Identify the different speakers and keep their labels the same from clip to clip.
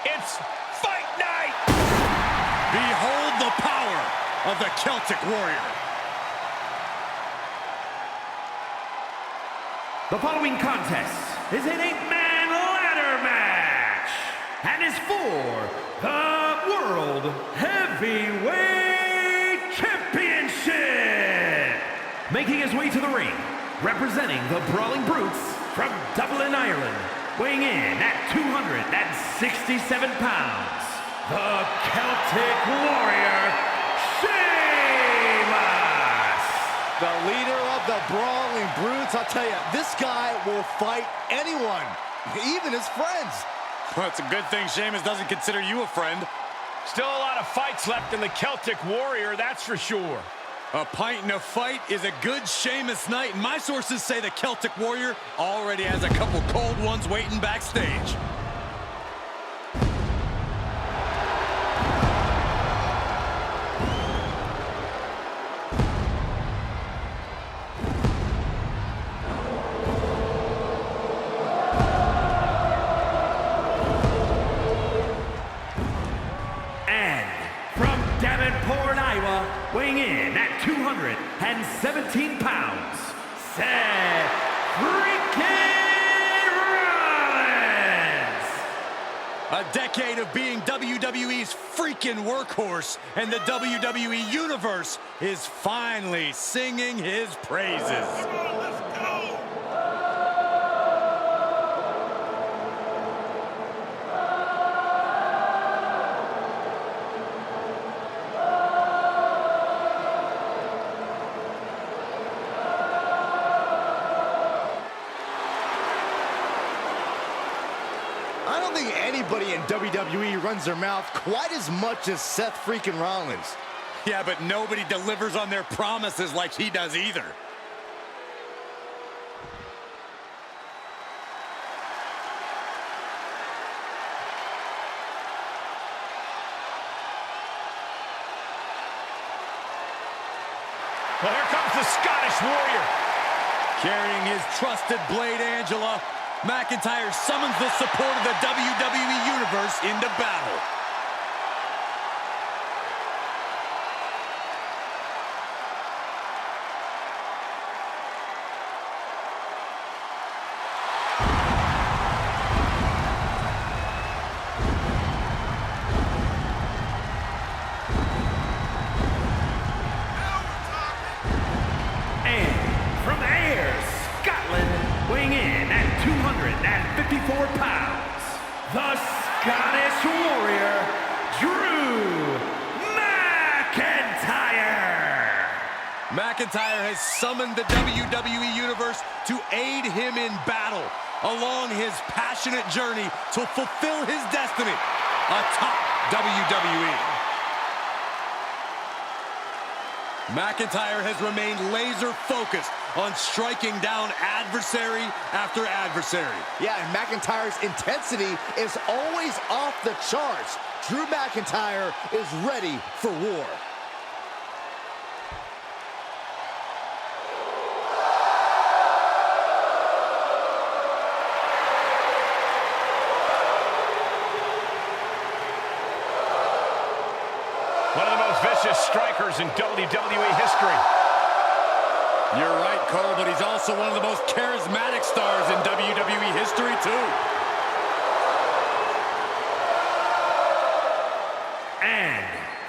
Speaker 1: It's fight night!
Speaker 2: Behold the power of the Celtic Warrior.
Speaker 3: The following contest is an 8-man ladder match and is for the World Heavyweight Championship. Making his way to the ring, representing the Brawling Brutes from Dublin, Ireland, weighing in at 267 pounds, the Celtic Warrior, Sheamus!
Speaker 4: The leader of the Brawling Brutes. I'll tell you, this guy will fight anyone, even his friends.
Speaker 2: Well, it's a good thing Sheamus doesn't consider you a friend.
Speaker 1: Still a lot of fights left in the Celtic Warrior, that's for sure.
Speaker 2: A pint and a fight is a good Sheamus night, and my sources say the Celtic Warrior already has a couple cold ones waiting backstage.
Speaker 3: Weighing in at 217 pounds, Seth Freakin Rollins!
Speaker 2: A decade of being WWE's freaking workhorse, and the WWE Universe is finally singing his praises.
Speaker 1: Come on, let's go!
Speaker 4: I don't think anybody in WWE runs their mouth quite as much as Seth Freakin Rollins.
Speaker 2: Yeah, but nobody delivers on their promises like he does either.
Speaker 1: Well, here comes the Scottish Warrior.
Speaker 2: Carrying his trusted blade, Angela, McIntyre summons the support of the WWE Universe into battle.
Speaker 3: Weighing in at 254 pounds, the Scottish Warrior, Drew McIntyre!
Speaker 2: McIntyre has summoned the WWE Universe to aid him in battle along his passionate journey to fulfill his destiny atop WWE. McIntyre has remained laser-focused on striking down adversary after adversary.
Speaker 4: Yeah, and McIntyre's intensity is always off the charts. Drew McIntyre is ready for war.
Speaker 1: One of the most vicious strikers in WWE history.
Speaker 2: You're right, Cole, but he's also one of the most charismatic stars in WWE history, too.
Speaker 3: And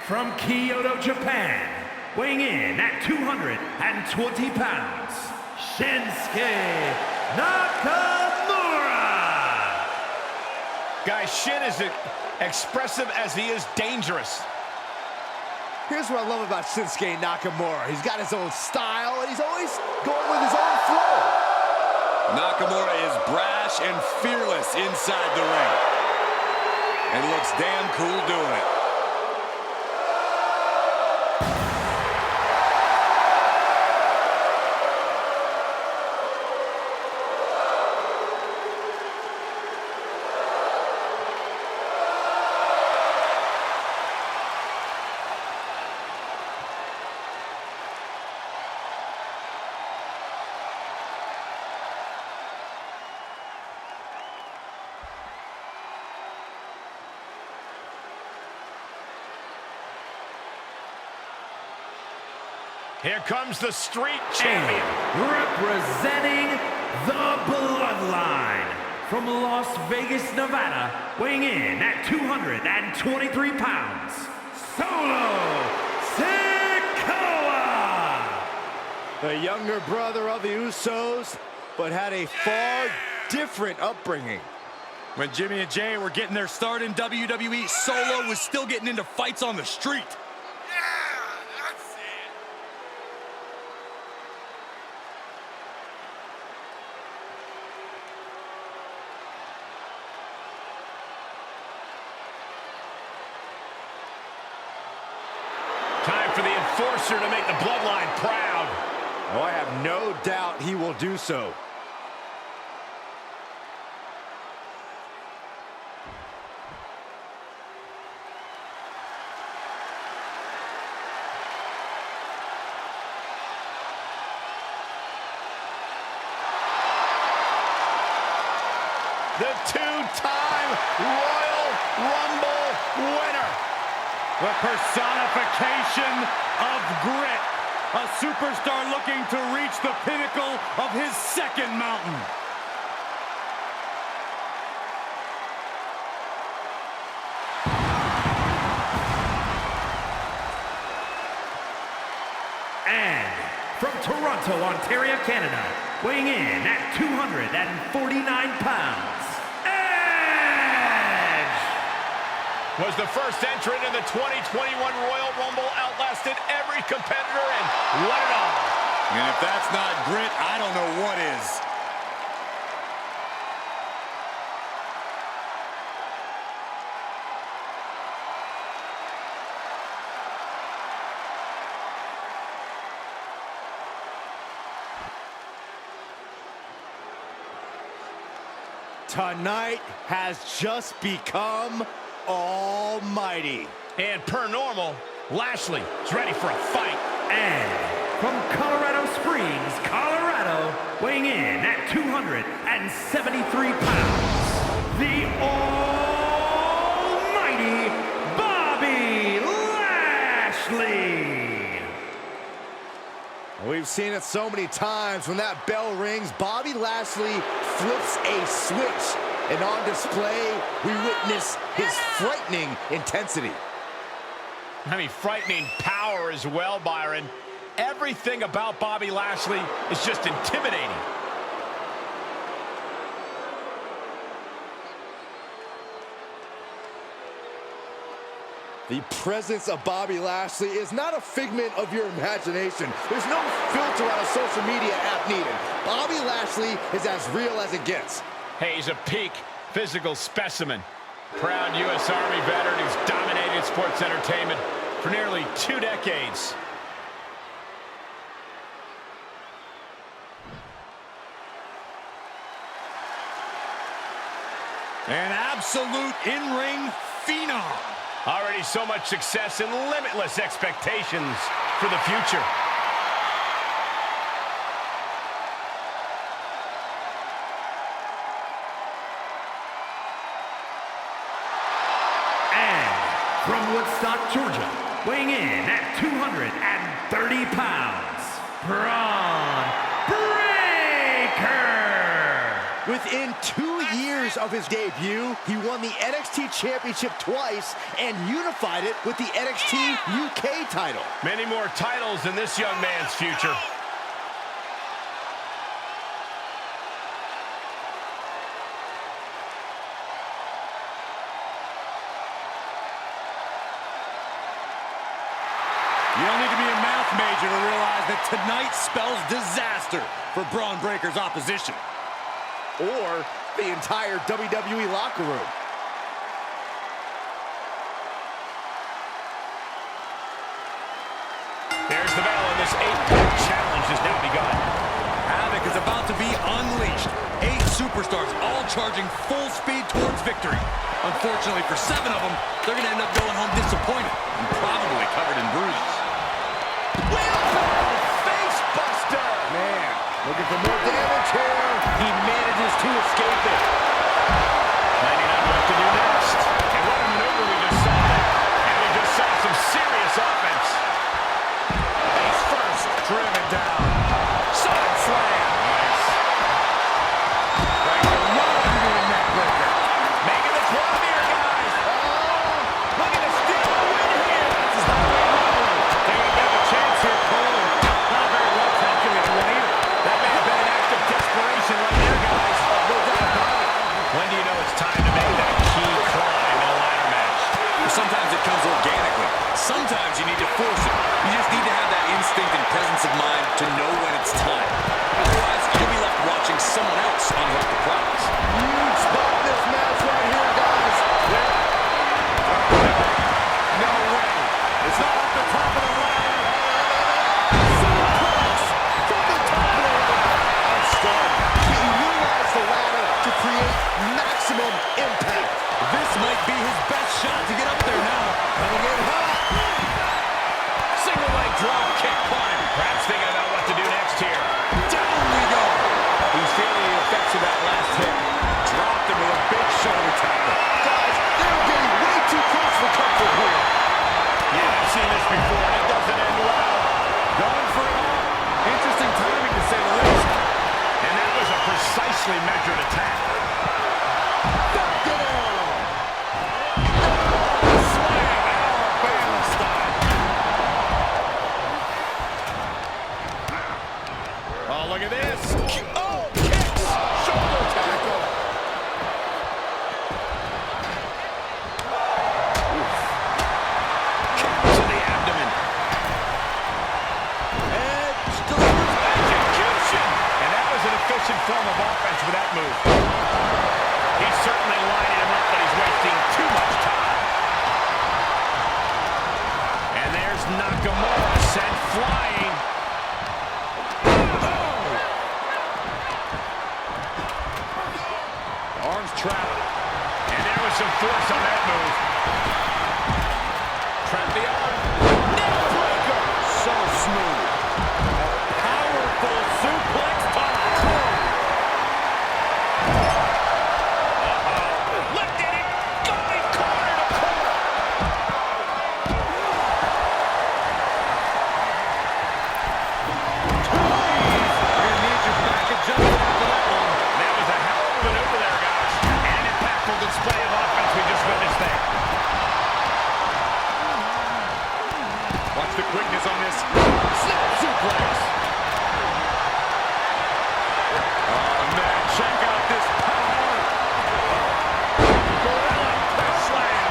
Speaker 3: from Kyoto, Japan, weighing in at 220 pounds, Shinsuke Nakamura!
Speaker 1: Guys, Shin is expressive as he is dangerous.
Speaker 4: Here's what I love about Shinsuke Nakamura. He's got his own style, and he's always going with his own flow.
Speaker 2: Nakamura is brash and fearless inside the ring, and looks damn cool doing it.
Speaker 1: Here comes the street champion.
Speaker 3: And representing the Bloodline from Las Vegas, Nevada, weighing in at 223 pounds, Solo Sikoa!
Speaker 4: The younger brother of the Usos, but had a far different upbringing.
Speaker 2: When Jimmy and Jay were getting their start in WWE, Solo was still getting into fights on the street.
Speaker 1: Time for the enforcer to make the Bloodline proud.
Speaker 4: Oh, I have no doubt he will do so.
Speaker 1: The two-time Royal Rumble winner.
Speaker 2: The personification of grit. A superstar looking to reach the pinnacle of his second mountain.
Speaker 3: And from Toronto, Ontario, Canada, weighing in at 249 pounds,
Speaker 1: Was the first entrant in the 2021 Royal Rumble, outlasted every competitor and won it all.
Speaker 2: And if that's not grit, I don't know what is.
Speaker 4: Tonight has just become almighty.
Speaker 1: And per normal, Lashley is ready for a fight.
Speaker 3: And from Colorado Springs, Colorado, weighing in at 273 pounds, the almighty Bobby Lashley.
Speaker 4: We've seen it so many times. When that bell rings, Bobby Lashley flips a switch. And on display, we witness his frightening intensity.
Speaker 1: I mean, frightening power as well, Byron. Everything about Bobby Lashley is just intimidating.
Speaker 4: The presence of Bobby Lashley is not a figment of your imagination. There's no filter on a social media app needed. Bobby Lashley is as real as it gets.
Speaker 1: Hey, he's a peak physical specimen. Proud U.S. Army veteran who's dominated sports entertainment for nearly 2 decades.
Speaker 2: An absolute in-ring phenom.
Speaker 1: Already so much success and limitless expectations for the future.
Speaker 3: From Woodstock, Georgia, weighing in at 230 pounds, Bron Brekker!
Speaker 4: Within 2 years of his debut, he won the NXT Championship twice and unified it with the NXT UK title.
Speaker 1: Many more titles in this young man's future.
Speaker 2: You don't need to be a math major to realize that tonight spells disaster for Bron Breakker's opposition.
Speaker 4: Or the entire WWE locker room.
Speaker 1: There's the bell, and this 8-point challenge has now begun.
Speaker 2: Havoc is about to be unleashed. 8 superstars all charging full speed towards victory. Unfortunately for 7 of them, they're going to end up going home disappointed and probably covered in bruises.
Speaker 1: Wheelbarrow face buster!
Speaker 4: Man, looking for more damage here. He manages to escape it.
Speaker 1: Finding out what to do next. And what a maneuver we just saw there. And we just saw some serious offense. Face first.
Speaker 4: move.
Speaker 1: He's certainly lining him up, but he's wasting too much time. And there's Nakamura sent flying. Arms trapped. And there was some force on that move. Trap the arm. Neck breaker. So smooth. A powerful suplex time. Lifted it. Going corner to corner. You're gonna need your back adjusted after that one. That was a hell of a maneuver there, guys. An impactful display of offense we just witnessed there. Watch the quickness on this. Snap suplex. Oh, man, check out this power. Gorilla press slam.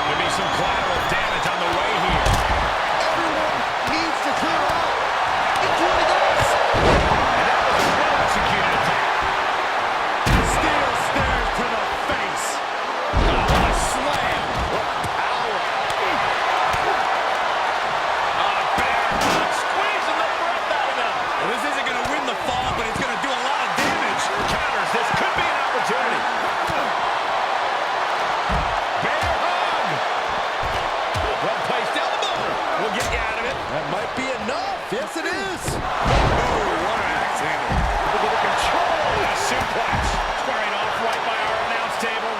Speaker 1: There'll be some collateral damage on the way here.
Speaker 4: Everyone needs to clear out, including us.
Speaker 1: And that was a well-executed attack.
Speaker 4: Steel stairs to the face.
Speaker 1: Oh, what a slam.
Speaker 4: What power.
Speaker 1: Squeezing the breath out of them.
Speaker 2: Well, this isn't going to win the fall, but it's going to do a lot of damage.
Speaker 1: Counters. This could be an opportunity. Bear hug. Well-placed elbow. We'll get you out of it.
Speaker 4: That might be enough. Yes, it is.
Speaker 1: Oh, what an axe handle. Look at the control. And a suplex. Squaring off right by our announce table.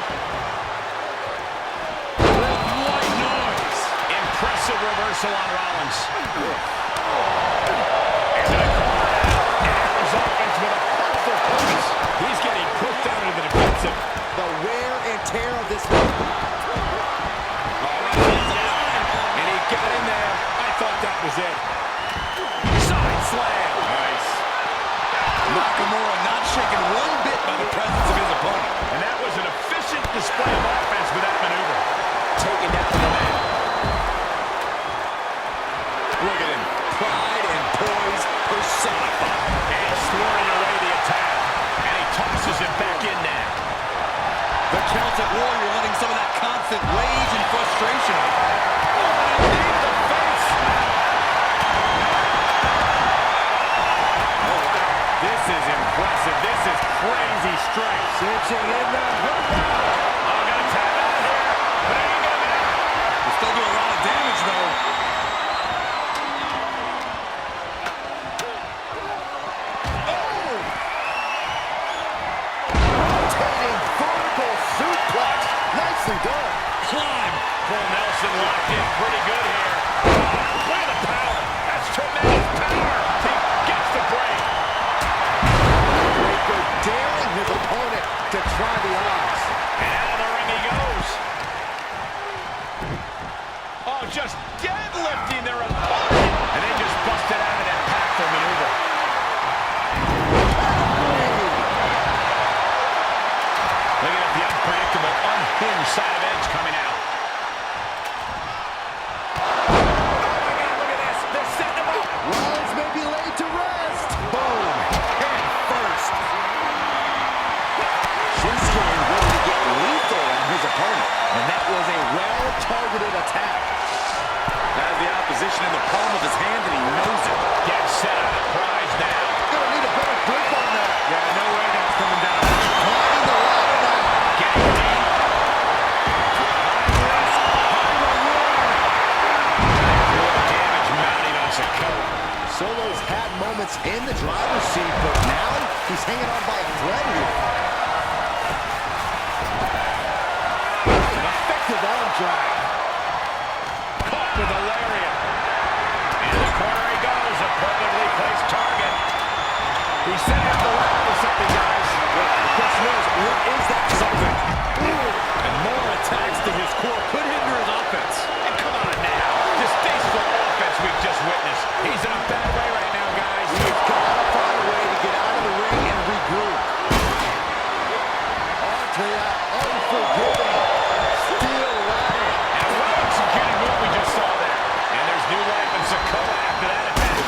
Speaker 1: With white noise. Impressive reversal on Rollins. And the corner out. And Aaron's offense with a powerful purpose. He's getting pushed down into the defensive.
Speaker 4: The wear and tear of this one.
Speaker 1: And he got in there. I thought that was it. Side slam. Nice.
Speaker 2: Nakamura not shaken one bit by the presence of his opponent.
Speaker 1: And that was an efficient display of offense with that maneuver. Taking down the man. Look at him. Pride and poise personified. And swirling away the attack. And he tosses it back in now.
Speaker 2: The Celtic Warrior letting some of that constant rage and frustration out.
Speaker 1: Oh, knee to the face. Oh, wow. This is impressive. This is crazy strength.
Speaker 4: Cinching in the hook.
Speaker 1: Oh, gonna tap out here. But it ain't gonna matter.
Speaker 2: They still do a lot of damage, though.
Speaker 4: Rotating vertical suplex. Nicely done.
Speaker 2: Climb.
Speaker 1: Cole Nelson locked in pretty good here. Look at the power. That's tremendous power. He gets the break.
Speaker 4: Brekker daring his opponent to try the odds.
Speaker 1: And out of the ring he goes. Oh, just deadlifting their opponent. And they just busted out an impactful maneuver. Looking at the unpredictable, unhinged side of Edge coming out. Oh my God, look at this. They're setting him up.
Speaker 4: Rollins may be laid to rest. Boom. Head first. Shinsuke ready to get lethal on his opponent. And that was a well-targeted attack.
Speaker 2: Has the opposition in the palm of his hand, and he knows it.
Speaker 1: Get set on a prize now.
Speaker 4: Gonna need a better grip on that.
Speaker 2: Yeah, no way that's coming down.
Speaker 4: Climbing the ladder now.
Speaker 1: Getting deep. High risk, high reward. More damage mounting on Sikoa.
Speaker 4: Solo's had moments in the driver's seat, but now he's hanging on by a thread here. Effective arm drag.
Speaker 1: Caught with a lariat. In the corner he goes. A perfectly placed target. He's setting up the ladder for something, guys.
Speaker 4: Well, the question is, what is that something?
Speaker 1: And more attacks to his core could hinder his offense. And come on now. Distasteful offense we've just witnessed. He's in a bad way right now, guys.
Speaker 4: He's got to find a way to get out of the ring and regroup. Onto that unforgiving steel ladder.
Speaker 1: And a well-executed move we just saw there. And there's new life in Sikoa after that attack.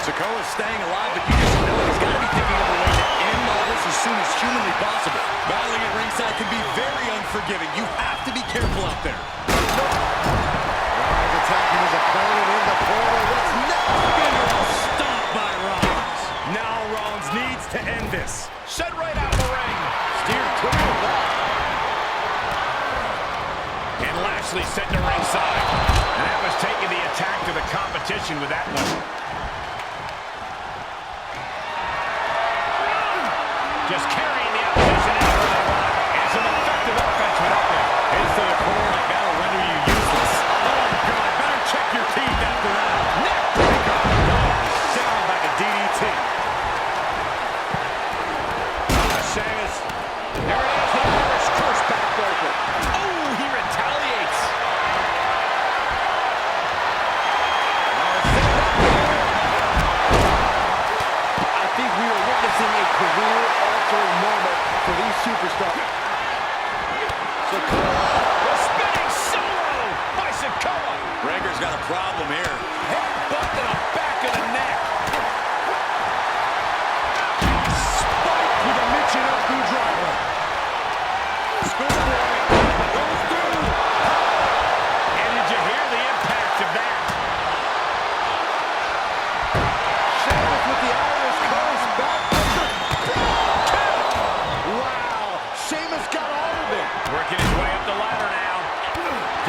Speaker 2: Sikoa's staying alive, but you just know he's got to be thinking of a way to end all this as soon as as humanly possible. Battling at ringside can be very unforgiving. You have to be careful out there.
Speaker 4: Rollins attacking his opponent in the corner. What's next?
Speaker 2: Stomp by Rollins.
Speaker 3: Now Rollins needs to end this.
Speaker 1: Sent right out of the ring.
Speaker 4: Steered clear of that.
Speaker 1: And Lashley sent to ringside. And that was taking the attack to the competition with that one. Just carrying the opposition into where they want. And some effective offense with that one.
Speaker 2: Into the corner like that'll render you useless. Oh, God, better check your teeth after that.
Speaker 1: Neck breaker. Oh, down by the DDT. Sheamus. There it is, the Irish curse backbreaker. Oh, he retaliates.
Speaker 4: I think we are witnessing a career-altering moment for these superstars. Sikoa.
Speaker 1: The spinning solo by Sikoa.
Speaker 2: Brekker's got a problem here.
Speaker 1: Headbutt to the back of the neck. Spike with a Michinoku driver. Schoolboy goes through. And did you hear the impact of that?
Speaker 4: Sheamus with the Irish curse backbreaker. Wow, Sheamus got all of it.
Speaker 1: Working his way up the ladder now.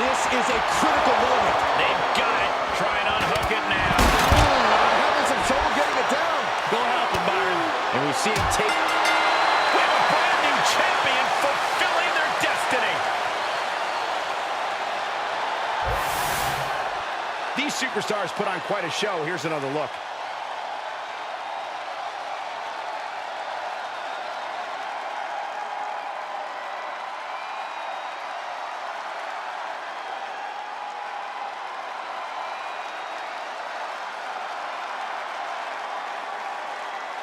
Speaker 4: This is a critical moment.
Speaker 1: They've got it. Try and unhook it now.
Speaker 4: I'm having some trouble getting it down.
Speaker 1: Go help him, Byron. And we see him take... We have a brand new champion fulfilling their destiny. These superstars put on quite a show. Here's another look.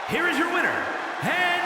Speaker 3: Here is your winner, and